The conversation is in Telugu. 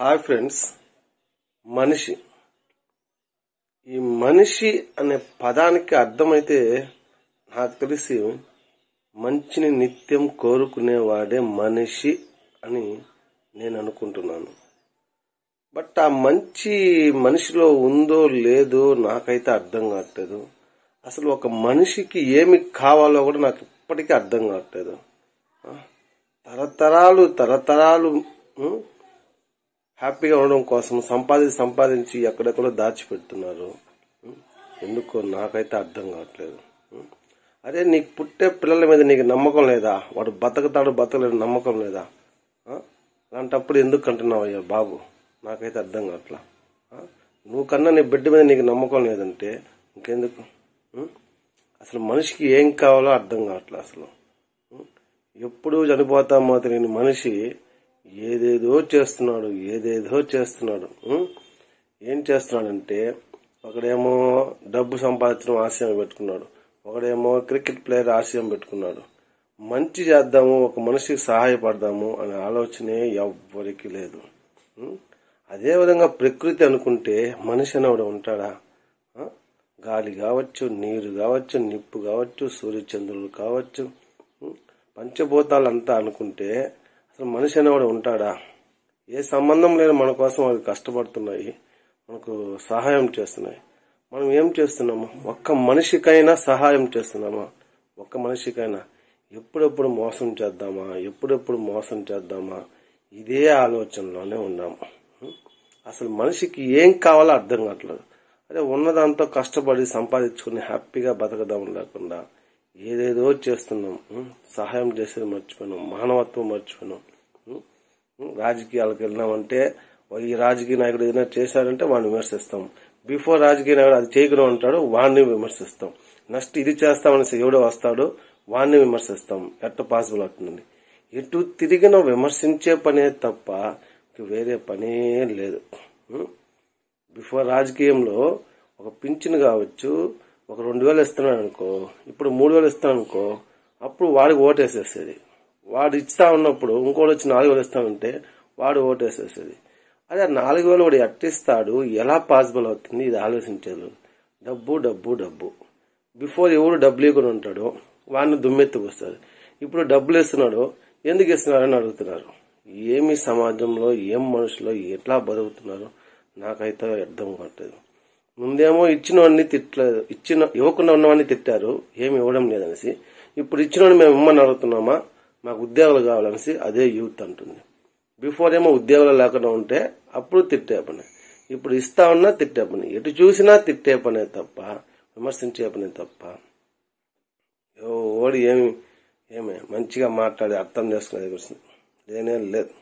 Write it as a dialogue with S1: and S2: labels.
S1: Hi friends. మనిషి, ఈ మనిషి అనే పదానికి అర్థమైతే నాకు తెలిసి మంచిని నిత్యం కోరుకునేవాడే మనిషి అని నేను అనుకుంటున్నాను. బట్ ఆ మంచి మనిషిలో ఉందో లేదో నాకైతే అర్థం కావట్లేదు. అసలు ఒక మనిషికి ఏమి కావాలో కూడా నాకు ఇప్పటికీ అర్థం కావట్లేదు. తరతరాలు హ్యాపీగా ఉండడం కోసం సంపాదించి ఎక్కడెక్కడో దాచిపెడుతున్నారు. ఎందుకో నాకైతే అర్థం కావట్లేదు. అరే, నీకు పుట్టే పిల్లల మీద నీకు నమ్మకం లేదా? వాడు బతకలేడు నమ్మకం లేదా? అలాంటప్పుడు ఎందుకు అంటున్నావు అయ్యా బాబు? నాకైతే అర్థం కావట్లా. నువ్వు కన్నా నీ బిడ్డ మీద నీకు నమ్మకం లేదంటే ఇంకెందుకు? అసలు మనిషికి ఏం కావాలో అర్థం కావట్లా. అసలు ఎప్పుడూ చనిపోతామో తెలియని మనిషి ఏదేదో చేస్తున్నాడు. ఏం చేస్తున్నాడంటే, ఒకడేమో డబ్బు సంపాదించడం ఆశయం పెట్టుకున్నాడు, ఒకడేమో క్రికెట్ ప్లేయర్ ఆశయం పెట్టుకున్నాడు. మంచి చేద్దాము, ఒక మనిషికి సహాయపడదాము అనే ఆలోచనే ఎవ్వరికి లేదు. అదే విధంగా ప్రకృతి అనుకుంటే మనిషి అనేవాడు ఉంటాడా? గాలి కావచ్చు, నీరు కావచ్చు, నిప్పు కావచ్చు, సూర్యచంద్రులు కావచ్చు, పంచభూతాలంతా అనుకుంటే అసలు మనిషి అనేవాడు ఉంటాడా? ఏ సంబంధం లేని మన కోసం అవి కష్టపడుతున్నాయి, మనకు సహాయం చేస్తున్నాయి. మనం ఏం చేస్తున్నాము? ఒక్క మనిషికైనా సహాయం చేస్తున్నామా? ఒక్క మనిషికైనా ఎప్పుడెప్పుడు మోసం చేద్దామా ఇదే ఆలోచనలోనే ఉన్నాము. అసలు మనిషికి ఏం కావాలో అర్థం కావట్లేదు. అదే ఉన్నదాంతో కష్టపడి సంపాదించుకుని హ్యాపీగా బతకదాం లేకుండా ఏదేదో చేస్తున్నాం. సహాయం చేసేది మర్చిపోయినాం, మానవత్వం మర్చిపోయినాం. రాజకీయాలకు వెళ్ళినామంటే ఈ రాజకీయ నాయకుడు ఏదైనా చేశాడంటే వాడిని విమర్శిస్తాం. బిఫోర్ రాజకీయ నాయకుడు అది చేయకుండా ఉంటాడు, వాడిని విమర్శిస్తాం. నెక్స్ట్ ఇది చేస్తామని ఎవడో వస్తాడు, వాడిని విమర్శిస్తాం. ఎట్ట పాసిబుల్ అవుతుందండి? ఎటు తిరిగిన విమర్శించే పనే తప్ప వేరే పనే లేదు. బిఫోర్ రాజకీయంలో ఒక పింఛన్ కావచ్చు, ఒక 2000 ఇస్తున్నాడు అనుకో, ఇప్పుడు 3000 ఇస్తాను అనుకో, అప్పుడు వాడికి ఓటేసేసేది. వాడు ఇస్తా ఉన్నప్పుడు ఇంకోటి వచ్చి 4000 ఇస్తానంటే వాడు ఓటేసేసేది. అదే 4000 వాడు ఎట్టిస్తాడు, ఎలా పాసిబుల్ అవుతుంది? ఇది ఆలోచించేది. డబ్బు. బిఫోర్ ఎవరు డబ్బులు ఇవ్వకుండా ఉంటాడో వాడిని దుమ్మెత్తుకొస్తారు. ఇప్పుడు డబ్బులు ఇస్తున్నాడు, ఎందుకు ఇస్తున్నారని అడుగుతున్నారు. ఏమి సమాజంలో, ఏం మనుషులో ఎట్లా బతుకుతున్నారు నాకైతే అర్థం కావట్లేదు. ముందేమో ఇచ్చినవాడిని తిట్టలేదు, ఇవ్వకుండా ఉన్నవాడిని తిట్టారు, ఏమి ఇవ్వడం లేదనేసి. ఇప్పుడు ఇచ్చినవాడిని మేము ఇమ్మని అడుగుతున్నామా, మాకు ఉద్యోగాలు కావాలనేసి అదే యూత్ అంటుంది. బిఫోర్ ఏమో ఉద్యోగాలు లేకుండా ఉంటే అప్పుడు తిట్టే పని, ఇప్పుడు ఇస్తా ఉన్నా తిట్టే పని. ఎటు చూసినా తిట్టే పనే తప్ప విమర్శించే పనే తప్ప ఓడి ఏమి మంచిగా మాట్లాడి అర్థం చేసుకునేది లేనే లేదు.